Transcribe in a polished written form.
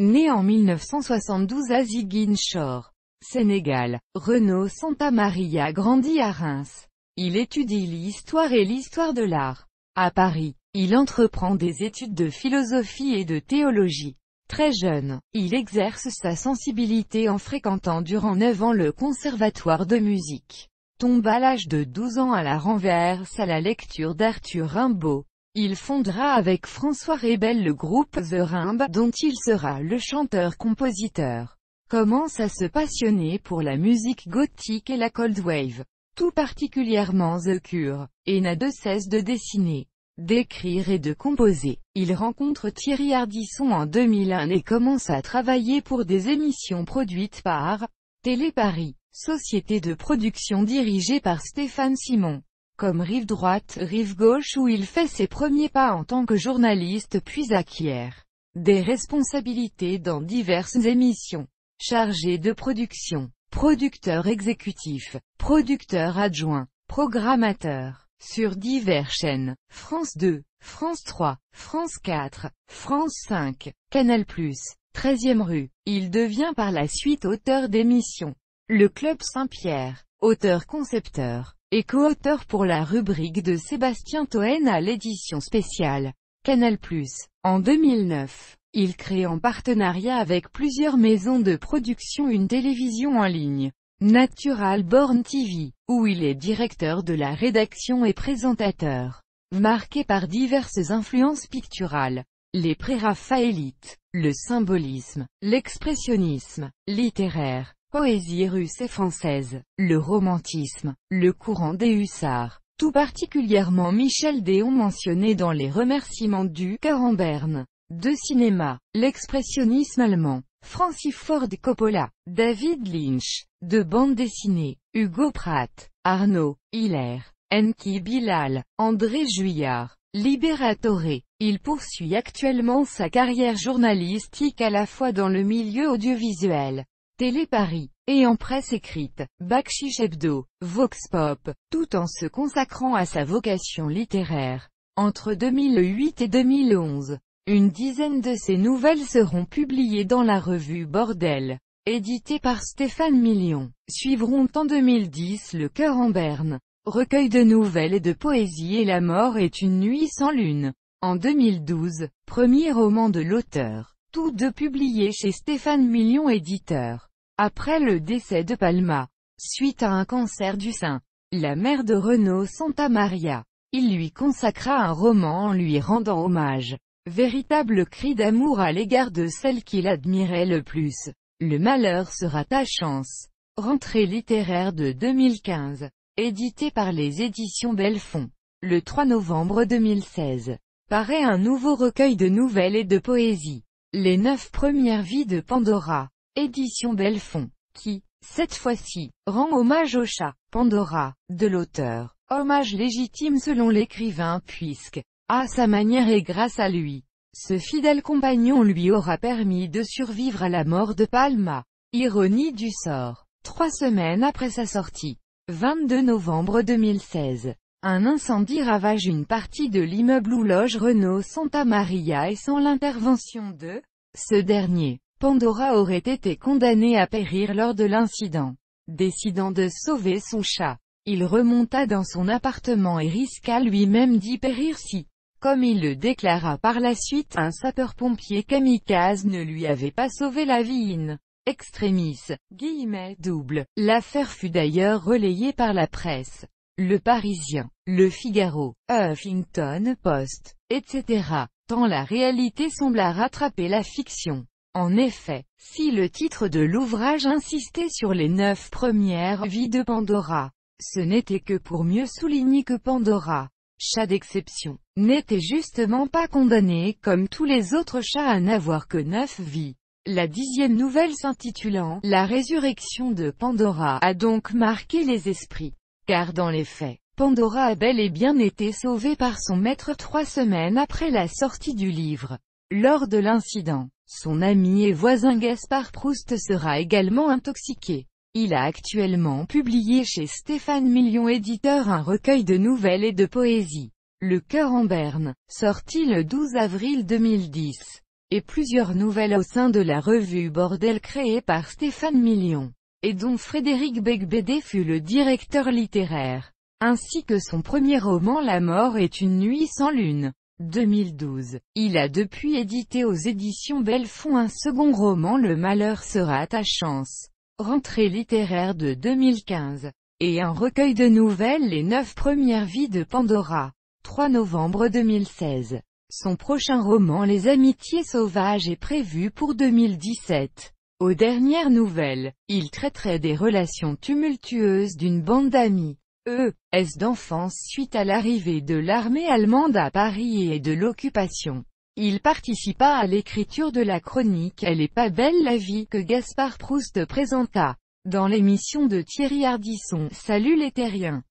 Né en 1972 à Ziguinchor, Sénégal, Renaud Santamaria grandit à Reims. Il étudie l'histoire et l'histoire de l'art. À Paris, il entreprend des études de philosophie et de théologie. Très jeune, il exerce sa sensibilité en fréquentant durant 9 ans le conservatoire de musique. Tombe à l'âge de 12 ans à la renverse à la lecture d'Arthur Rimbaud. Il fondera avec François Rebel le groupe The Rimb, dont il sera le chanteur-compositeur. Commence à se passionner pour la musique gothique et la cold wave, tout particulièrement The Cure, et n'a de cesse de dessiner, d'écrire et de composer. Il rencontre Thierry Ardisson en 2001 et commence à travailler pour des émissions produites par Télé Paris, société de production dirigée par Stéphane Simon. Comme Rive droite, Rive gauche où il fait ses premiers pas en tant que journaliste puis acquiert des responsabilités dans diverses émissions. Chargé de production, producteur exécutif, producteur adjoint, programmateur, sur diverses chaînes, France 2, France 3, France 4, France 5, Canal+, 13e rue. Il devient par la suite auteur d'émissions. Le Club Saint-Pierre, auteur-concepteur, et co-auteur pour la rubrique de Sébastien Toen à l'édition spéciale Canal+. En 2009, il crée en partenariat avec plusieurs maisons de production une télévision en ligne, Natural Born TV, où il est directeur de la rédaction et présentateur. Marqué par diverses influences picturales, les préraphaélites, le symbolisme, l'expressionnisme, littéraire, poésie russe et française, le romantisme, le courant des hussards, tout particulièrement Michel Déon mentionné dans les remerciements du Cœur en Berne, de cinéma, l'expressionnisme allemand, Francis Ford Coppola, David Lynch, de bande dessinée, Hugo Pratt, Arnaud Hiller, Enki Bilal, André Juillard, Libératore. Il poursuit actuellement sa carrière journalistique à la fois dans le milieu audiovisuel, Télé Paris, et en presse écrite, Bakchiche Hebdo, Vox Pop, tout en se consacrant à sa vocation littéraire. Entre 2008 et 2011, une dizaine de ses nouvelles seront publiées dans la revue Bordel, éditée par Stéphane Million. Suivront en 2010 Le Cœur en Berne, recueil de nouvelles et de poésie et La mort est une nuit sans lune. En 2012, premier roman de l'auteur, tous deux publiés chez Stéphane Million éditeur. Après le décès de Palma, suite à un cancer du sein, la mère de Renaud Santamaria, il lui consacra un roman en lui rendant hommage. Véritable cri d'amour à l'égard de celle qu'il admirait le plus. Le malheur sera ta chance. Rentrée littéraire de 2015. Édité par les éditions Belfond. Le 3 novembre 2016. Paraît un nouveau recueil de nouvelles et de poésie. Les 9 premières vies de Pandora. Édition Belfond. Qui, cette fois-ci, rend hommage au chat, Pandora, de l'auteur. Hommage légitime selon l'écrivain puisque, à sa manière et grâce à lui, ce fidèle compagnon lui aura permis de survivre à la mort de Palma. Ironie du sort. 3 semaines après sa sortie. 22 novembre 2016. Un incendie ravage une partie de l'immeuble où loge Renaud Santamaria et sans l'intervention de ce dernier, Pandora aurait été condamné à périr lors de l'incident. Décidant de sauver son chat, il remonta dans son appartement et risqua lui-même d'y périr si, comme il le déclara par la suite, un sapeur-pompier kamikaze ne lui avait pas sauvé la vie in extremis, double. L'affaire fut d'ailleurs relayée par la presse. Le Parisien, Le Figaro, Huffington Post, etc. Tant la réalité sembla rattraper la fiction. En effet, si le titre de l'ouvrage insistait sur les 9 premières vies de Pandora, ce n'était que pour mieux souligner que Pandora, chat d'exception, n'était justement pas condamné comme tous les autres chats à n'avoir que 9 vies. La 10e nouvelle s'intitulant « La résurrection de Pandora » a donc marqué les esprits. Car dans les faits, Pandora a bel et bien été sauvée par son maître 3 semaines après la sortie du livre. Lors de l'incident, son ami et voisin Gaspard Proust sera également intoxiqué. Il a actuellement publié chez Stéphane Million éditeur un recueil de nouvelles et de poésie. Le Cœur en Berne, sorti le 12 avril 2010. et plusieurs nouvelles au sein de la revue Bordel créée par Stéphane Million, et dont Frédéric Beigbeder fut le directeur littéraire, ainsi que son premier roman La mort est une nuit sans lune. 2012. Il a depuis édité aux éditions Belfond un second roman Le malheur sera ta chance, rentrée littéraire de 2015, et un recueil de nouvelles Les 9 premières vies de Pandora. 3 novembre 2016. Son prochain roman Les amitiés sauvages est prévu pour 2017. Aux dernières nouvelles, il traiterait des relations tumultueuses d'une bande d'amis, d'enfance suite à l'arrivée de l'armée allemande à Paris et de l'occupation. Il participa à l'écriture de la chronique Elle est pas belle la vie que Gaspard Proust présenta, dans l'émission de Thierry Ardisson, Salut les terriens.